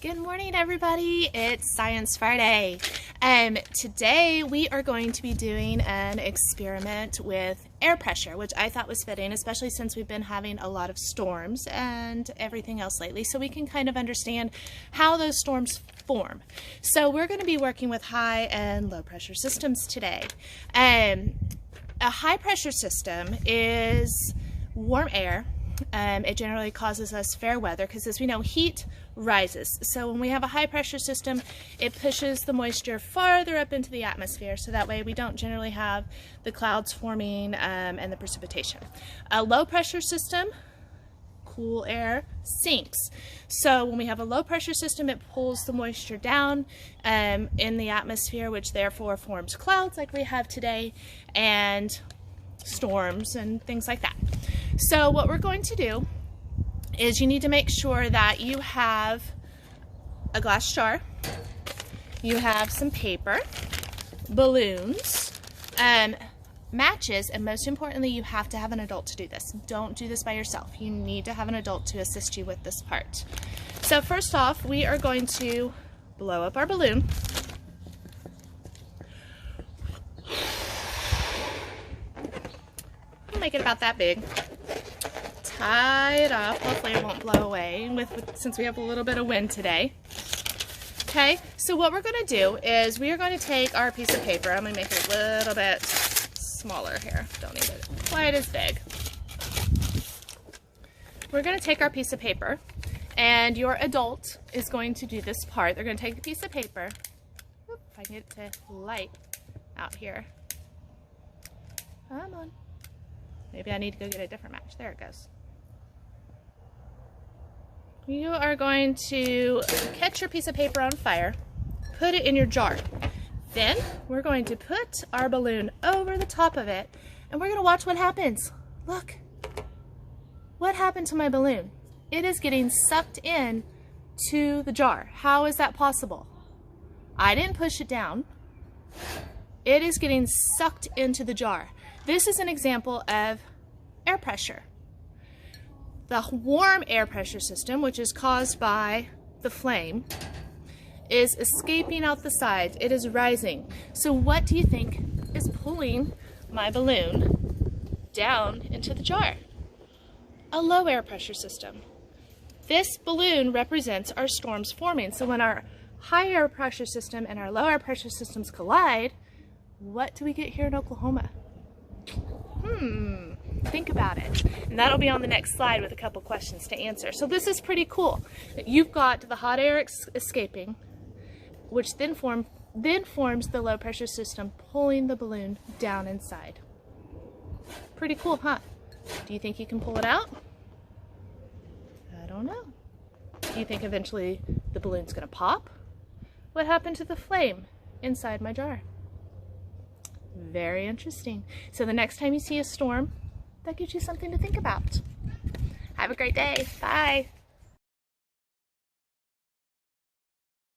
Good morning, everybody. It's Science Friday. Today we are going to be doing an experiment with air pressure, which I thought was fitting, especially since we've been having a lot of storms and everything else lately, so we can kind of understand how those storms form. So we're going to be working with high and low pressure systems today. A high pressure system is warm air. It generally causes us fair weather because, as we know, heat rises. So when we have a high pressure system, it pushes the moisture farther up into the atmosphere, so that way we don't generally have the clouds forming and the precipitation. A low pressure system, cool air sinks. So when we have a low pressure system, it pulls the moisture down in the atmosphere, which therefore forms clouds like we have today and storms and things like that. So what we're going to do is you need to make sure that you have a glass jar, you have some paper, balloons, matches, and most importantly, you have to have an adult to do this. Don't do this by yourself. You need to have an adult to assist you with this part. So first off, we are going to blow up our balloon. Make it about that big. Tie it up. Hopefully it won't blow away since we have a little bit of wind today. Okay, so what we're going to do is we are going to take our piece of paper. I'm going to make it a little bit smaller here. Don't need it quite as big. We're going to take our piece of paper, and your adult is going to do this part. They're going to take a piece of paper. Oop, if I can get it to light out here. Come on. Maybe I need to go get a different match. There it goes. You are going to catch your piece of paper on fire, put it in your jar. Then we're going to put our balloon over the top of it, and we're going to watch what happens. Look. What happened to my balloon? It is getting sucked in to the jar. How is that possible? I didn't push it down. It is getting sucked into the jar. This is an example of air pressure. The warm air pressure system, which is caused by the flame, is escaping out the sides. It is rising. So what do you think is pulling my balloon down into the jar? A low air pressure system. This balloon represents our storms forming. So when our high air pressure system and our low air pressure systems collide, what do we get here in Oklahoma? Think about it. And that'll be on the next slide with a couple questions to answer. So this is pretty cool. You've got the hot air escaping, which then forms the low pressure system pulling the balloon down inside. Pretty cool, huh? Do you think you can pull it out? I don't know. Do you think eventually the balloon's gonna pop? What happened to the flame inside my jar? Very interesting. So the next time you see a storm, that gives you something to think about. Have a great day. Bye.